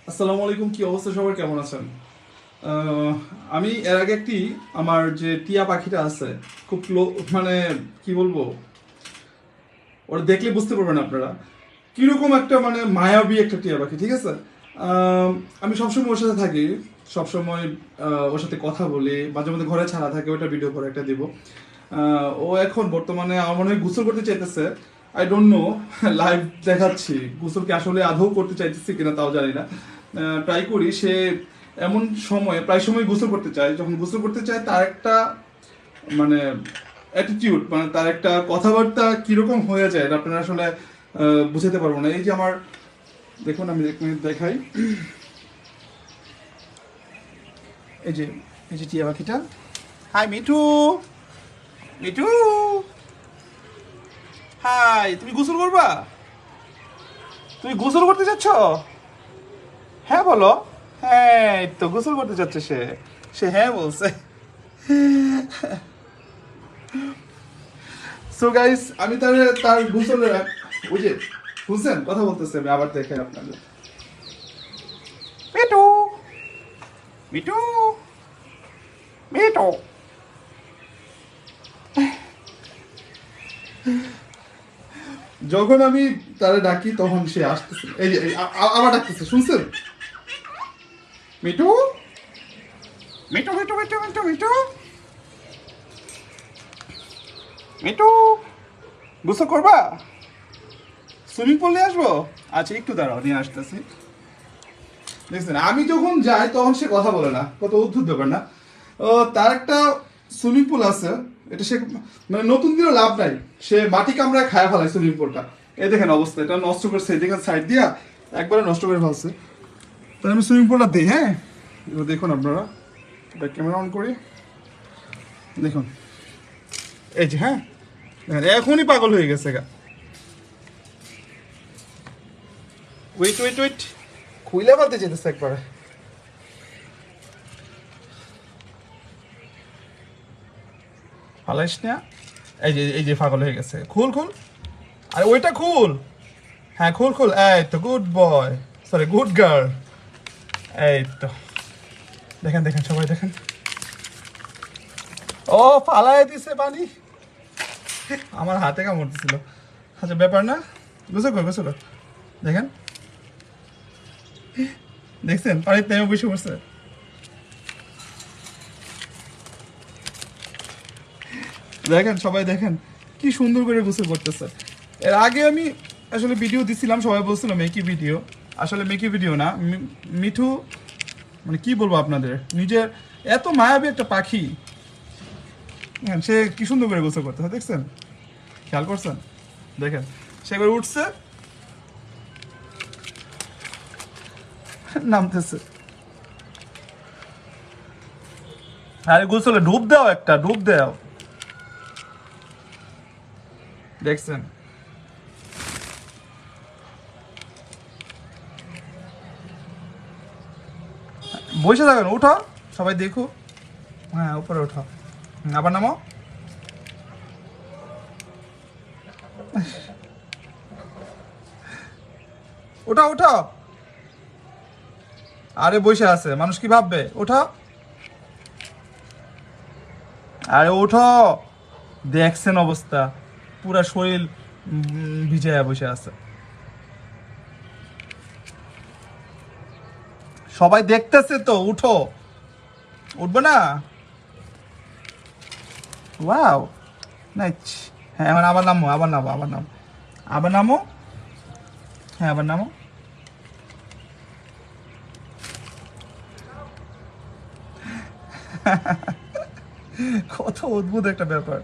আসসালামু আলাইকুম, কি অবস্থা সবার, কেমন আছেন? আমি এর আগে আমার যে টিয়া পাখিটা আছে, খুব মানে কি বলবো, ওরা দেখলে বুঝতে পারবেন আপনারা কিরকম একটা মানে মায়াবী একটা টিয়া পাখি, ঠিক আছে? আমি সবসময় ওর সাথে থাকি, সবসময় ওর সাথে কথা বলি, মাঝে মধ্যে ঘরে ছাড়া থাকে, ওটা ভিডিও করে একটা দিব। ও এখন বর্তমানে আমার মনে হয় গোসল করতে চাইতেছে। আই ডোন্ট নো, লাইভ দেখাচ্ছি, গোসল কি আসলে আদৌ করতে চাইতেছে কিনা তাও জানি না। ট্রাই করি। সে এমন সময় প্রায় সময় গোসল করতে চায়, যখন গোসল করতে চায় তার একটা মানে অ্যাটিটিউড, মানে তার একটা কথাবার্তা কিরকম হয়ে যায় এটা আপনারা আসলে বুঝাতে পারবো না। এই যে আমার, দেখুন আমি এক মিনিট দেখাই। এই যে এই যে টিয়া পাখিটা, হাই মিঠু, মিঠু, হাই, তুমি গোসল করবা? তুমি গোসল করতে যাচ্ছ? হ্যাঁ বলো। হ্যাঁ, এই তো গোসল করতে যাচ্ছে সে। সে হ্যাঁ বলছে। সো গাইস, আমি তার গোসলের ওই যে বুঝছেন কথা বলতেছে, আমি আবার দেখাই আপনাদের। মিঠু, মিঠু, মিঠু। যখন আমি তারে ডাকি তখন সে আসতেছে, এই যে আবার ডাকতেছে, শুনছেন? মিঠু, মিঠু, মিঠু, মিঠু, মিঠু, মিঠু, মিঠু, গোসল করবা? সুইমিং পুলে আসবো? আচ্ছা একটু দাঁড়াও, নিয়ে আসতেছি। দেখছেন, আমি যখন যাই তখন সে কথা বলে না, কত অদ্ভুত ব্যাপার না? ও, তার একটা সুইমিং পুল আছে, এটা সে মানে নতুন দিনও লাভ নাই, সে মাটি কামড়ায় খায় ফেলায় সুইমিং পুলটা। এই দেখেন অবস্থা, এটা নষ্ট করছে, এই দেখেন সাইড দিয়া একবারে নষ্ট করে ফেলছে। তাই আমি সুইমিং পুলটা দিই, হ্যাঁ। এবার দেখুন আপনারা, ব্যাক ক্যামেরা অন করি, দেখুন এই যে, হ্যাঁ দেখেন এখনই পাগল হয়ে গেছে গা। ওয়েট ওয়েট ওয়েট, খুইলে ফেলতে যেতেছে একবারে। ফালাইস না, এই যে পাগল হয়ে গেছে, খুল খুল, আরে ওইটা খুল, হ্যাঁ খুল খুল, এই তো good boy, sorry good girl. এই তো দেখেন দেখেন সবাই দেখেন, ও ফালাই দিছে পানি, আমার হাতে কামড় দিছিল। আচ্ছা ব্যাপার না, গোসল কর গোসল কর। দেখেন, দেখছেন পানির নেমে বসে পড়ছে। দেখেন সবাই দেখেন, কি সুন্দর করে গোসল করতেছে। এর আগে আমি আসলে ভিডিও দিছিলাম, সবাই বলছিল মেকি ভিডিও, আসলে মেকি ভিডিও না, মিঠু মানে কি বলবো আপনাদের, নিজের এত মায়াবী একটা পাখি। হ্যাঁ, সে কি সুন্দর করে গোসল করতেছে, দেখছেন, খেয়াল করছেন? দেখেন সে করে উঠছে, নামতেছে। আরে গোসলে ডুব দাও, একটা ডুব দাও, দেখছেন? বসে থাকেন, উঠো, সবাই দেখো। হ্যাঁ উপরে উঠো, আবার নামো। উঠো উঠো, আরে বসে আছে মানুষ কি ভাববে, উঠো, আরে উঠো। দেখছেন অবস্থা, পুরা শরীর ভিজায়া বসে আছে। সবাই দেখতেছে তো, উঠো, উঠবে না? Wow, nice. হ্যাঁ এখন আবার নামো, আবার নামো, আবার নামো, আবার নামো, হ্যাঁ আবার নামো। কত অদ্ভুত একটা ব্যাপার।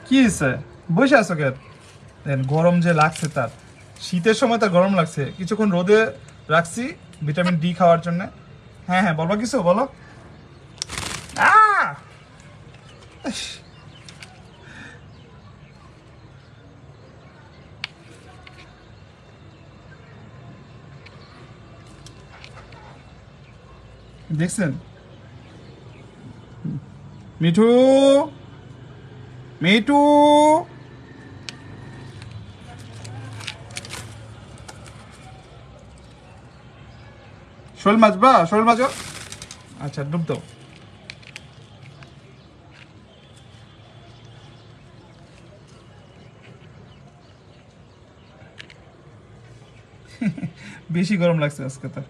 কি হয়েছে, বসে আছো কেন? দেখেন গরম যে লাগছে তার, শীতের সময় তার গরম লাগছে, কিছুক্ষণ রোদে রাখছি ভিটামিন ডি খাওয়ার জন্য। হ্যাঁ হ্যাঁ বলবা কিছু, বলো। আহ! ইস, দেখছেন? মিঠু, মিঠু, শোল মাছ বা শোল মাছ। আচ্ছা ডুব দাও। বেশি গরম লাগছে আজকে তো।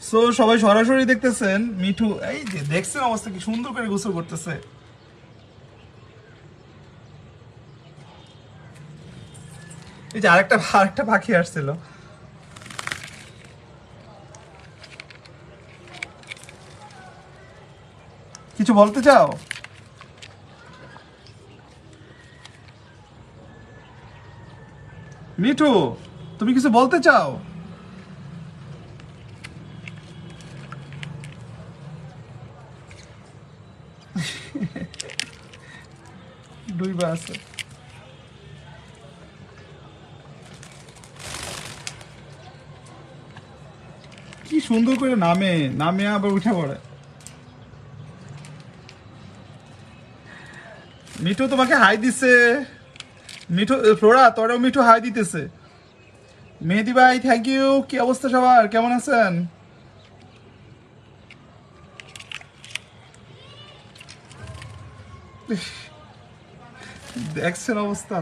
সো সবাই সরাসরি দেখতেছেন মিঠু, এই যে দেখছেন অবস্থা কি সুন্দর করে গোসল করতেছে। এই যে আরেকটা আরেকটা পাখি আসছিল। কিছু বলতে চাও? মিঠু, তুমি কিছু বলতে চাও? ডুইবা আছে। কি সুন্দর করে নামে, নামে আবার উঠে পড়ে। মিঠু তোমাকে হাই দিছে। মিঠু, ফ্লোরা তোরাও মিঠু হাই দিতেছে। মেহেদি ভাই থ্যাংক ইউ। কি অবস্থা সবার, কেমন আছেন? দেখছেন অবস্থা।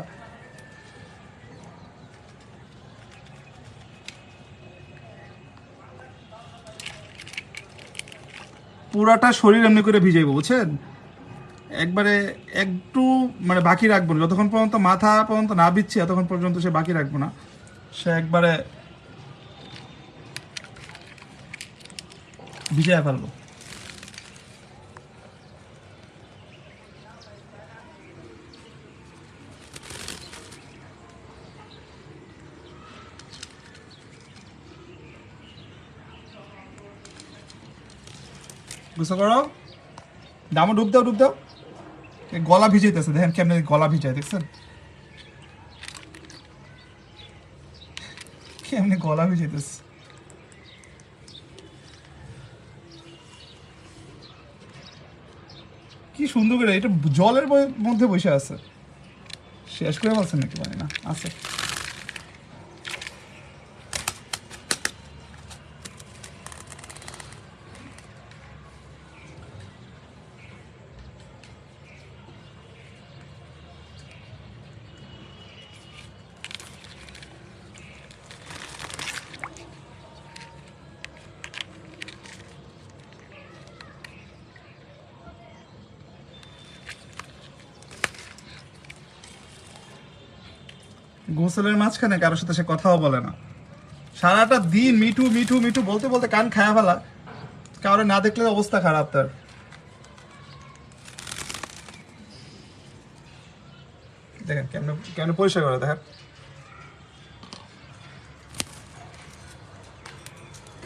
পুরাটা শরীর এমনি করে ভিজাইবো বুঝছেন, একবারে একটু মানে বাকি রাখবো না, যতক্ষণ পর্যন্ত মাথা পর্যন্ত না বিচ্ছে ততক্ষণ পর্যন্ত সে বাকি রাখবো না, সে একবারে ভিজায় ফেলবো। বুঝতে পারো, দামও ডুব দাও ডুব দাও। গলা ভিজাইতেছে, দেখেন কেমনে গলা ভিজায়, দেখছেন কেমনে গলা ভিজাইতেছে। কি সুন্দর করে, এটা জলের মধ্যে বসে আছে। শেষ করে বলছেন নাকি জানি না, আছে। গোসলের মাঝখানে কারোর সাথে সে কথাও বলে না, সারাটা দিন মিঠু মিঠু মিঠু বলতে বলতে কান খায়া ফেলা। কারো না দেখলে অবস্থা খারাপ তার। দেখেন কেমন কেমন পরিষ্কার করে, দেখেন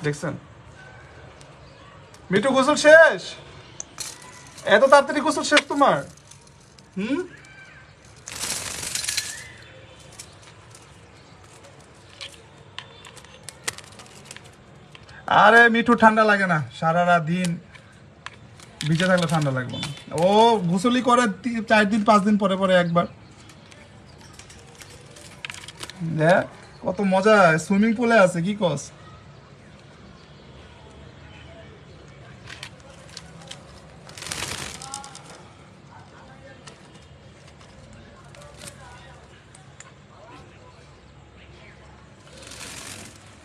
দেখছেন। মিঠু গোসল শেষ? এত তাড়াতাড়ি গোসল শেষ তোমার? হুম, আরে মিঠু ঠান্ডা লাগে না, সারা রাত দিন ভিজে থাকলে ঠান্ডা লাগবে না। ও গোসলই করে 4 দিন 5 দিন পরে পরে একবার। দেখ কত মজা, সুইমিং পুলে আছে কি কস।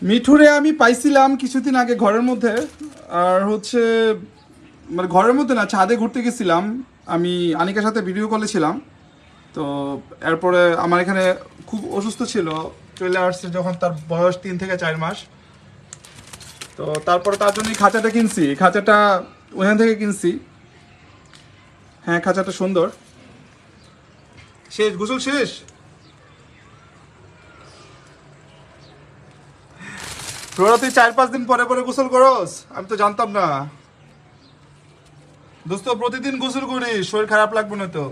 মিঠুরে আমি পাইছিলাম কিছুদিন আগে ঘরের মধ্যে, আর হচ্ছে মানে ঘরের মধ্যে না, ছাদে ঘুরতে গেছিলাম আমি, আনিকার সাথে ভিডিও কলে ছিলাম। তো এরপরে আমার এখানে খুব অসুস্থ ছিল, চলে আসছে যখন তার বয়স 3 থেকে 4 মাস। তো তারপরে তার জন্য খাঁচাটা কিনছি, খাঁচাটা ওখান থেকে কিনছি। হ্যাঁ খাঁচাটা সুন্দর। শেষ গোসল শেষ? তোরা তুই 4-5 দিন পরে পরে গোসল করস, আমি তো জানতাম না। দোস্ত প্রতিদিন গোসল করি, শরীর খারাপ লাগবে না তো?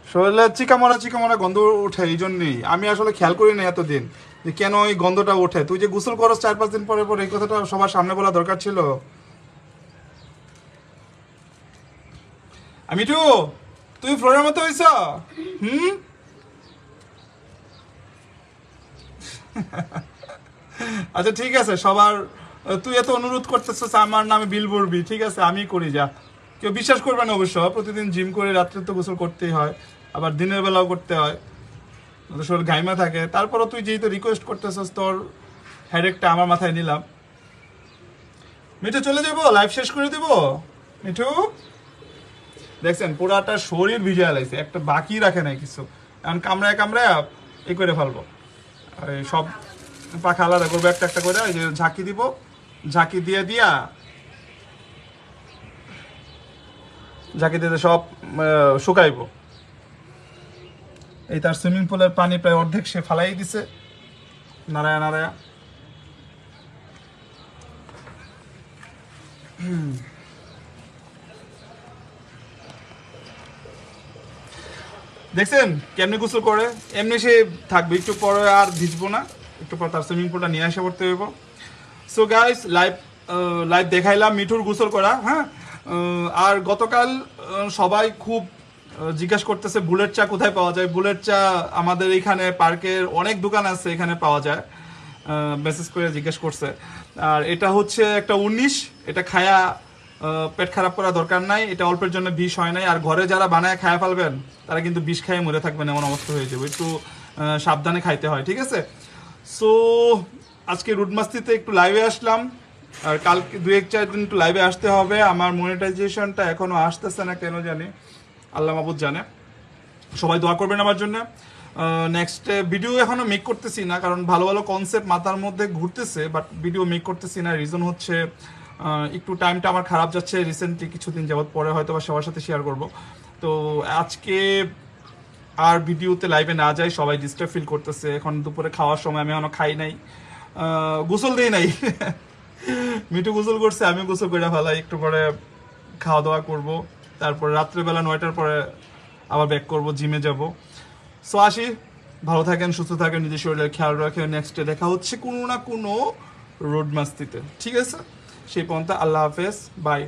শরীরে চিকা মরা গন্ধ ওঠে, এই জন্যই আমি আসলে খেয়াল করি না এতদিন যে কেন এই গন্ধটা ওঠে। তুই যে গোসল করস 4-5 দিন পরে পরে, এই কথাটা সবার সামনে বলা দরকার ছিল। আমি তো, তুই ফ্লোরের মতো হইছ। হুম। আচ্ছা ঠিক আছে, সবার তুই এত অনুরোধ করতেছিস আমার নামে বিল ভরবি, ঠিক আছে আমি করি, যা। কেউ বিশ্বাস করবে না অবশ্য, প্রতিদিন জিম করে রাত্রে তো গোসল করতেই হয়, আবার দিনের বেলাও করতে হয়, নয়তো শরীর ঘাইমা থাকে। তারপরও তুই যেহেতু রিকোয়েস্ট করতেছিস, তোর হেডেকটা আমার মাথায় নিলাম। মিঠু চলে যাবো, লাইভ শেষ করে দিব। মিঠু দেখছেন পুরাটা শরীর ভিজে লাইছে, একটা বাকি রাখে নাই কিছু। এখন কামড়ায় কামড়ায় এই করে ফেলবো, এই সব পাখা আলাদা করবো একটা একটা করে। এই যে ঝাঁকি দিব, ঝাঁকি দিয়ে দিয়া, ঝাঁকি দিয়ে সব শুকাইবো। এই তার সুইমিং পুলের পানি প্রায় অর্ধেক সে ফালাই দিছে, নারায়া নারায়া। দেখছেন কেমনি গোসল করে, এমনি সে থাকবে, একটু পরে আর ভিজবো না, একটু পর তার সুইমিং পুলটা নিয়ে আসা করতে হইব। সো গাইস, লাইভ লাইভ দেখাইলাম মিঠুর গোসল করা। হ্যাঁ, আর গতকাল সবাই খুব জিজ্ঞাসা করতেছে বুলেট চা কোথায় পাওয়া যায়। বুলেট চা আমাদের এখানে পার্কের অনেক দোকান আছে, এখানে পাওয়া যায়, মেসেজ করে জিজ্ঞেস করছে। আর এটা হচ্ছে একটা 19, এটা খায়া পেট খারাপ করা দরকার নাই, এটা অল্পের জন্য বিষ হয় নাই। আর ঘরে যারা বানায় খায়া ফেলবেন তারা কিন্তু বিষ খাইয়ে মরে থাকবেন, এমন অবস্থা হয়ে যাবে। একটু সাবধানে খাইতে হয়, ঠিক আছে? সো আজকে রুটমাস্তিতে একটু লাইভে আসলাম, আর কালকে 2-4 দিন একটু লাইভে আসতে হবে। আমার মনিটাইজেশনটা এখনো আসতেছে না, কেন জানি, আল্লাহ মাহবুদ জানে। সবাই দোয়া করবেন আমার জন্য। নেক্সট ভিডিও এখনো মেক করতেছি না, কারণ ভালো ভালো কনসেপ্ট মাথার মধ্যে ঘুরতেছে, বাট ভিডিও মেক করতেছি না। রিজন হচ্ছে একটু টাইমটা আমার খারাপ যাচ্ছে রিসেন্টলি, কিছুদিন যাবত, পরে হয়তো বা সবার সাথে শেয়ার করব। তো আজকে আর ভিডিওতে লাইভে না যাই, সবাই ডিস্টার্ব ফিল করতেছে। এখন দুপুরে খাওয়ার সময় আমি এখনো খাই নাই, গোসল দিই নাই। মিঠু গোসল করছে, আমি গোসল করে ফেলাই, একটু পরে খাওয়া দাওয়া করব, তারপরে রাত্রেবেলা 9টার পরে আবার ব্যাক করব, জিমে যাব। সো আসি, ভালো থাকেন, সুস্থ থাকেন, নিজের শরীরের খেয়াল রাখেন। নেক্সটে দেখা হচ্ছে কোনো না কোনো রোড মাস্তিতে, ঠিক আছে? সেই পর্যন্ত আল্লাহ হাফেজ, বাই।